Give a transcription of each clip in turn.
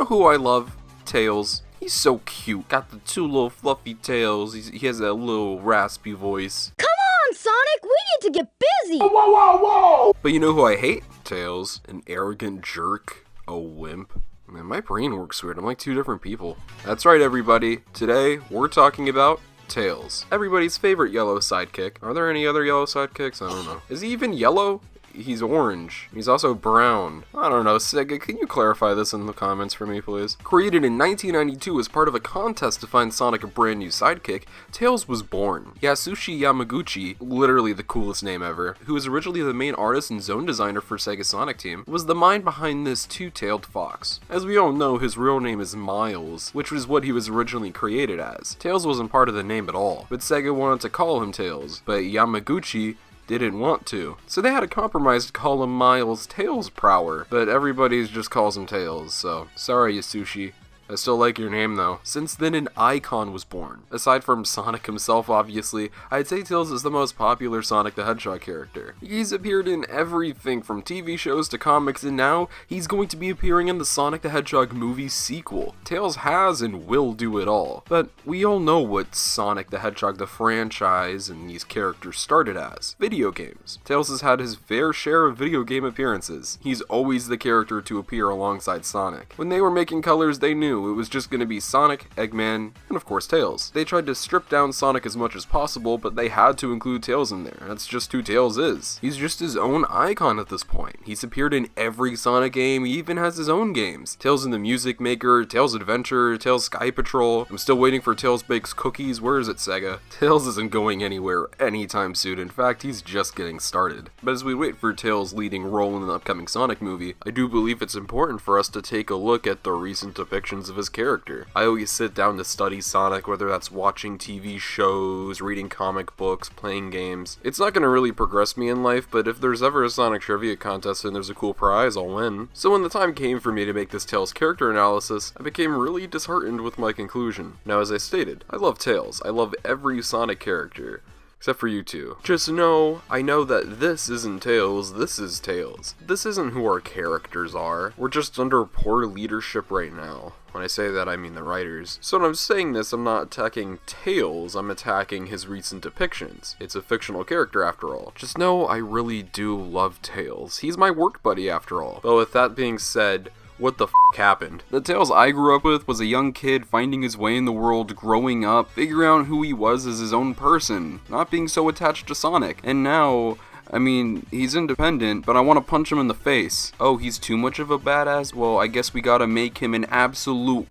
know who I love? Tails. He's so cute. Got the two little fluffy tails. He has that little raspy voice. Come on, Sonic! We need to get busy! Whoa, whoa, whoa! But you know who I hate? Tails. An arrogant jerk. A wimp. Man, my brain works weird. I'm like two different people. That's right, everybody. Today, we're talking about Tails. Everybody's favorite yellow sidekick. Are there any other yellow sidekicks? I don't know. Is he even yellow? He's orange. He's also brown. I don't know, Sega, can you clarify this in the comments for me, please? Created in 1992 as part of a contest to find Sonic a brand new sidekick, Tails was born. Yasushi Yamaguchi, literally the coolest name ever, who was originally the main artist and zone designer for Sega Sonic Team, was the mind behind this two-tailed fox. As we all know, his real name is Miles, which was what he was originally created as. Tails wasn't part of the name at all, but Sega wanted to call him Tails, but Yamaguchi didn't want to. So they had a compromise to call him Miles Tails Prower, but everybody just calls him Tails, so sorry Yasushi. I still like your name though. Since then, an icon was born. Aside from Sonic himself, obviously, I'd say Tails is the most popular Sonic the Hedgehog character. He's appeared in everything from TV shows to comics, and now he's going to be appearing in the Sonic the Hedgehog movie sequel. Tails has and will do it all. But we all know what Sonic the Hedgehog the franchise and these characters started as. Video games. Tails has had his fair share of video game appearances. He's always the character to appear alongside Sonic. When they were making colors, they knew it was just going to be Sonic, Eggman, and of course Tails. They tried to strip down Sonic as much as possible, but they had to include Tails in there. That's just who Tails is. He's just his own icon at this point. He's appeared in every Sonic game, he even has his own games. Tails in the Music Maker, Tails Adventure, Tails Sky Patrol. I'm still waiting for Tails Bakes Cookies. Where is it, Sega? Tails isn't going anywhere anytime soon. In fact, he's just getting started. But as we wait for Tails' leading role in the upcoming Sonic movie, I do believe it's important for us to take a look at the recent depictions of his character. I always sit down to study Sonic, whether that's watching TV shows, reading comic books, playing games. It's not going to really progress me in life, but if there's ever a Sonic trivia contest and there's a cool prize, I'll win. So when the time came for me to make this Tails character analysis, I became really disheartened with my conclusion. Now, as I stated, I love Tails. I love every Sonic character. Except for you two. Just know, I know that this isn't Tails, this is Tails. This isn't who our characters are. We're just under poor leadership right now. When I say that, I mean the writers. So when I'm saying this, I'm not attacking Tails, I'm attacking his recent depictions. It's a fictional character after all. Just know I really do love Tails. He's my work buddy after all. But with that being said, what the f*** happened? The Tails I grew up with was a young kid finding his way in the world, growing up, figuring out who he was as his own person, not being so attached to Sonic. And now, I mean, he's independent, but I want to punch him in the face. Oh, he's too much of a badass? Well, I guess we gotta make him an absolute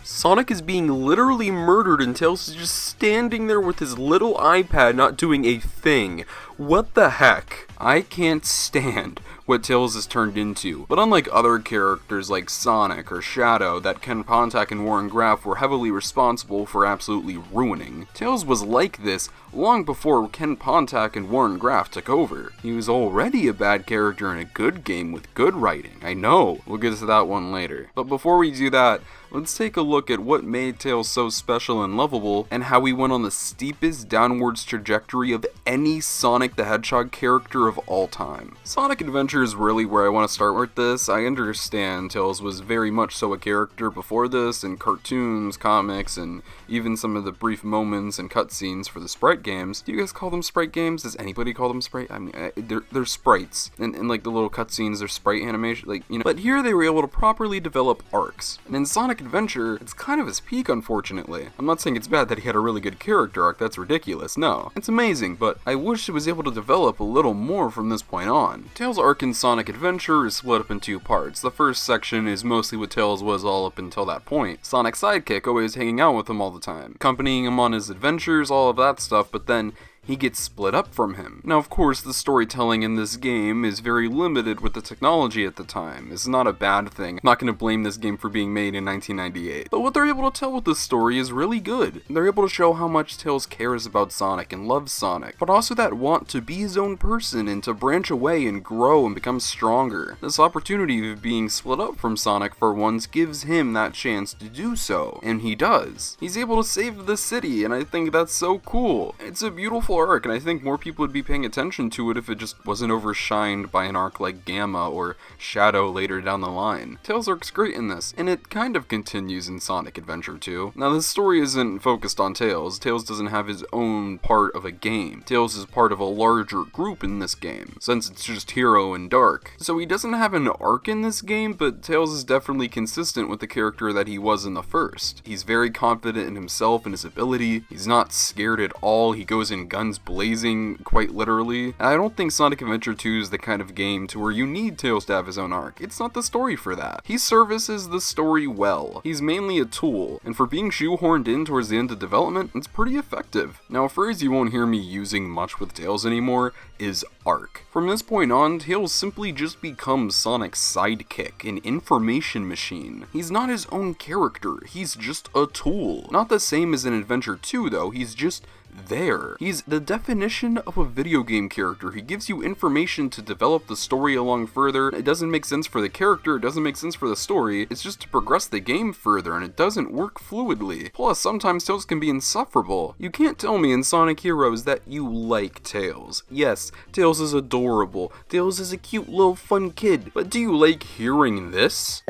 Sonic is being literally murdered and Tails is just standing there with his little iPad not doing a thing. What the heck? I can't stand what Tails has turned into. But unlike other characters like Sonic or Shadow that Ken Pontac and Warren Graff were heavily responsible for absolutely ruining, Tails was like this long before Ken Pontac and Warren Graff took over. He was already a bad character in a good game with good writing. I know, we'll get to that one later. But before we do that, let's take a look at what made Tails so special and lovable, and how he went on the steepest downwards trajectory of any Sonic the Hedgehog character of all time. Sonic Adventure is really where I want to start with this. I understand Tails was very much so a character before this, in cartoons, comics, and even some of the brief moments and cutscenes for the Sprite games. Do you guys call them Sprite games? Does anybody call them Sprite? I mean, they're sprites, and like the little cutscenes, they're sprite animation, like, you know. But here they were able to properly develop arcs, and in Sonic Adventure, it's kind of his peak, unfortunately. I'm not saying it's bad that he had a really good character arc, that's ridiculous, no. It's amazing, but I wish it was able to develop a little more from this point on. Tails' arc in Sonic Adventure is split up in two parts. The first section is mostly what Tails was all up until that point. Sonic's sidekick, always hanging out with him all the time, accompanying him on his adventures, all of that stuff, but then he gets split up from him. Now, of course, the storytelling in this game is very limited with the technology at the time. It's not a bad thing. I'm not going to blame this game for being made in 1998. But what they're able to tell with this story is really good. They're able to show how much Tails cares about Sonic and loves Sonic, but also that want to be his own person and to branch away and grow and become stronger. This opportunity of being split up from Sonic for once gives him that chance to do so, and he does. He's able to save the city, and I think that's so cool. It's a beautiful arc, and I think more people would be paying attention to it if it just wasn't overshined by an arc like Gamma or Shadow later down the line. Tails' arc's great in this, and it kind of continues in Sonic Adventure 2. Now, the story isn't focused on Tails. Tails doesn't have his own part of a game. Tails is part of a larger group in this game, since it's just Hero and Dark. So he doesn't have an arc in this game, but Tails is definitely consistent with the character that he was in the first. He's very confident in himself and his ability. He's not scared at all. He goes in guns blazing, quite literally. And I don't think Sonic Adventure 2 is the kind of game to where you need Tails to have his own arc. It's not the story for that. He services the story well. He's mainly a tool, and for being shoehorned in towards the end of development, it's pretty effective. Now, a phrase you won't hear me using much with Tails anymore is arc. From this point on, Tails simply just becomes Sonic's sidekick, an information machine. He's not his own character, he's just a tool. Not the same as in Adventure 2 though, he's just there. He's the definition of a video game character. He gives you information to develop the story along further. It doesn't make sense for the character, it doesn't make sense for the story, it's just to progress the game further, and it doesn't work fluidly. Plus, sometimes Tails can be insufferable. You can't tell me in Sonic Heroes that you like Tails. Yes, Tails is adorable. Tails is a cute little fun kid, but do you like hearing this?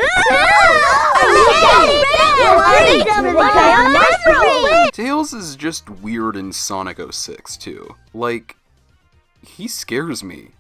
Tails is just weird in Sonic 06 too. Like, he scares me.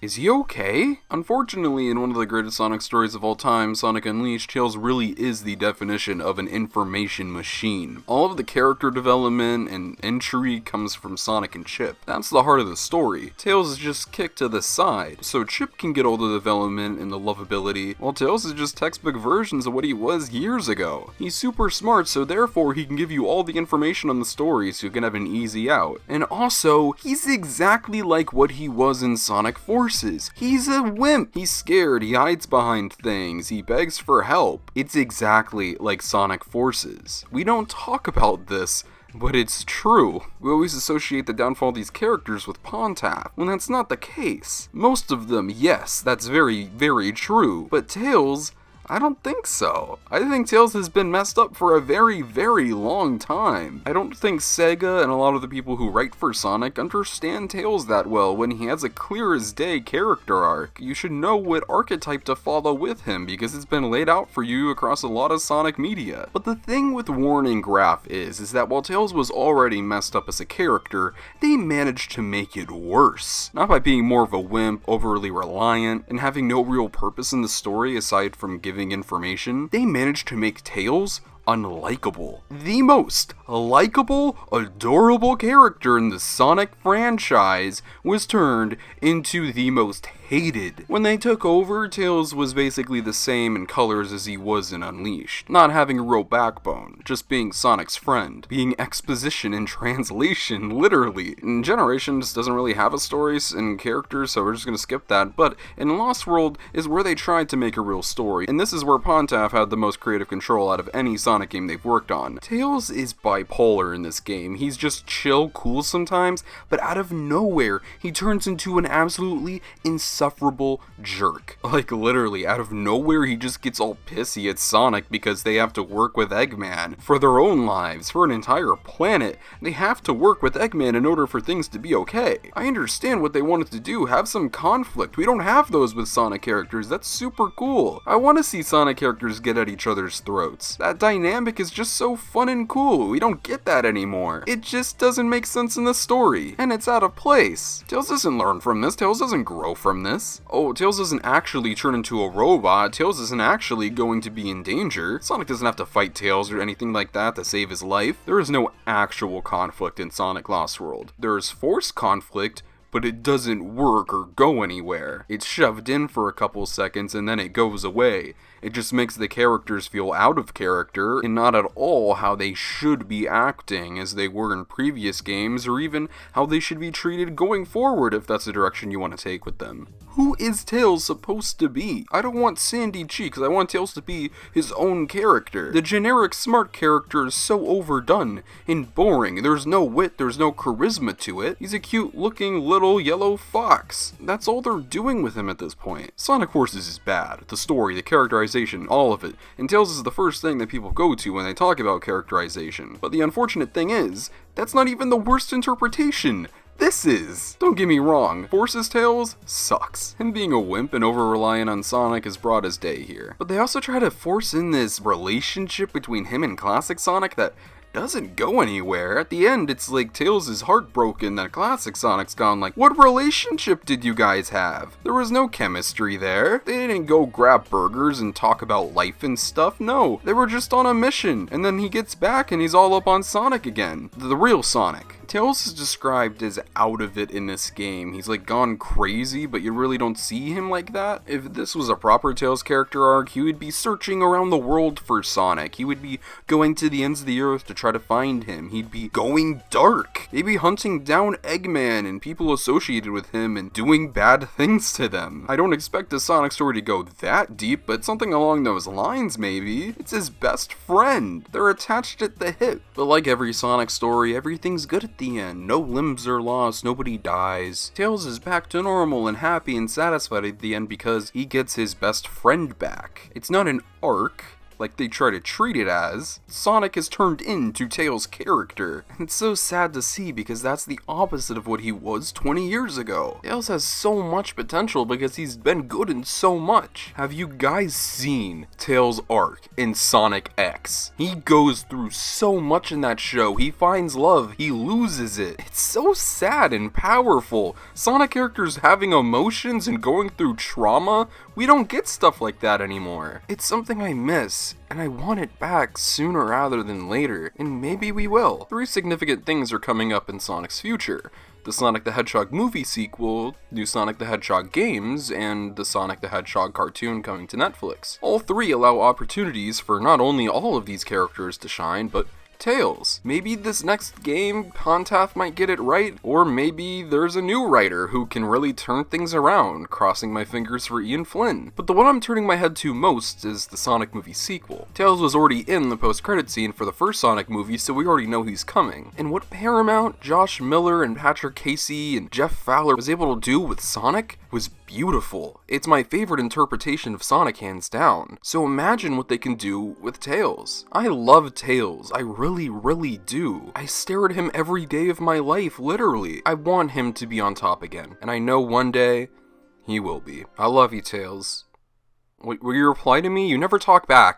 Is he okay? Unfortunately, in one of the greatest Sonic stories of all time, Sonic Unleashed, Tails really is the definition of an information machine. All of the character development and intrigue comes from Sonic and Chip. That's the heart of the story. Tails is just kicked to the side, so Chip can get all the development and the lovability, while Tails is just textbook versions of what he was years ago. He's super smart, so therefore he can give you all the information on the story so you can have an easy out. And also, he's exactly like what he was in Sonic Forces. He's a wimp. He's scared, he hides behind things, he begs for help. It's exactly like Sonic Forces. We don't talk about this, but it's true. We always associate the downfall of these characters with Pontaff, when that's not the case. Most of them, yes, that's very, very true. But Tails, I don't think so. I think Tails has been messed up for a very, very long time. I don't think Sega and a lot of the people who write for Sonic understand Tails that well when he has a clear as day character arc. You should know what archetype to follow with him because it's been laid out for you across a lot of Sonic media. But the thing with Warren and Graf is that while Tails was already messed up as a character, they managed to make it worse. Not by being more of a wimp, overly reliant, and having no real purpose in the story aside from giving information, they managed to make Tails unlikable. The most likable, adorable character in the Sonic franchise was turned into the most hated. When they took over, Tails was basically the same in colors as he was in Unleashed. Not having a real backbone, just being Sonic's friend, being exposition and translation, literally. And Generations doesn't really have a story and characters, so we're just gonna skip that, but in Lost World is where they tried to make a real story, and this is where Pontaff had the most creative control out of any Sonic game they've worked on. Tails is bipolar in this game. He's just chill, cool sometimes, but out of nowhere, he turns into an absolutely insufferable jerk. Like literally, out of nowhere, he just gets all pissy at Sonic because they have to work with Eggman for their own lives, for an entire planet. They have to work with Eggman in order for things to be okay. I understand what they wanted to do, have some conflict. We don't have those with Sonic characters. That's super cool. I want to see Sonic characters get at each other's throats. That dynamic is just so fun and cool. We don't get that anymore. It just doesn't make sense in the story, and it's out of place. Tails doesn't learn from this. Tails doesn't grow from this. Oh, Tails doesn't actually turn into a robot. Tails isn't actually going to be in danger. Sonic doesn't have to fight Tails or anything like that to save his life. There is no actual conflict in Sonic Lost World. There is forced conflict, but it doesn't work or go anywhere. It's shoved in for a couple seconds and then it goes away. It just makes the characters feel out of character and not at all how they should be acting as they were in previous games, or even how they should be treated going forward if that's the direction you want to take with them. Who is Tails supposed to be? I don't want Sandy Cheeks, I want Tails to be his own character. The generic smart character is so overdone and boring. There's no wit, there's no charisma to it. He's a cute looking little little yellow fox. That's all they're doing with him at this point. Sonic Forces is bad. The story, the characterization, all of it. And Tails is the first thing that people go to when they talk about characterization. But the unfortunate thing is, that's not even the worst interpretation. This is. Don't get me wrong, Forces Tails sucks. Him being a wimp and over-reliant on Sonic is broad as day here. But they also try to force in this relationship between him and Classic Sonic that doesn't go anywhere. At the end, it's like Tails is heartbroken that Classic Sonic's gone. Like, what relationship did you guys have? There was no chemistry there. They didn't go grab burgers and talk about life and stuff. No, they were just on a mission. And then he gets back and he's all up on Sonic again. The real Sonic. Tails is described as out of it in this game. He's like gone crazy, but you really don't see him like that. If this was a proper Tails character arc, he would be searching around the world for Sonic. He would be going to the ends of the earth to try to find him. He'd be going dark. They'd be hunting down Eggman and people associated with him and doing bad things to them. I don't expect the Sonic story to go that deep, but something along those lines maybe. It's his best friend. They're attached at the hip. But like every Sonic story, everything's good at the end. No limbs are lost, nobody dies. Tails is back to normal and happy and satisfied at the end because he gets his best friend back. It's not an arc like they try to treat it as. Sonic has turned into Tails' character. And it's so sad to see because that's the opposite of what he was 20 years ago. Tails has so much potential because he's been good in so much. Have you guys seen Tails' arc in Sonic X? He goes through so much in that show. He finds love, he loses it. It's so sad and powerful. Sonic characters having emotions and going through trauma, we don't get stuff like that anymore. It's something I miss, and I want it back sooner rather than later, and maybe we will. 3 significant things are coming up in Sonic's future: the Sonic the Hedgehog movie sequel, new Sonic the Hedgehog games, and the Sonic the Hedgehog cartoon coming to Netflix. All 3 allow opportunities for not only all of these characters to shine, but Tails. Maybe this next game, Pontath might get it right, or maybe there's a new writer who can really turn things around, crossing my fingers for Ian Flynn. But the one I'm turning my head to most is the Sonic movie sequel. Tails was already in the post-credit scene for the first Sonic movie, so we already know he's coming. And what Paramount, Josh Miller, and Patrick Casey, and Jeff Fowler was able to do with Sonic was beautiful. It's my favorite interpretation of Sonic hands down. So imagine what they can do with Tails. I love Tails. I really do. I stare at him every day of my life, literally. I want him to be on top again. And I know one day, he will be. I love you, Tails. Will you reply to me? You never talk back.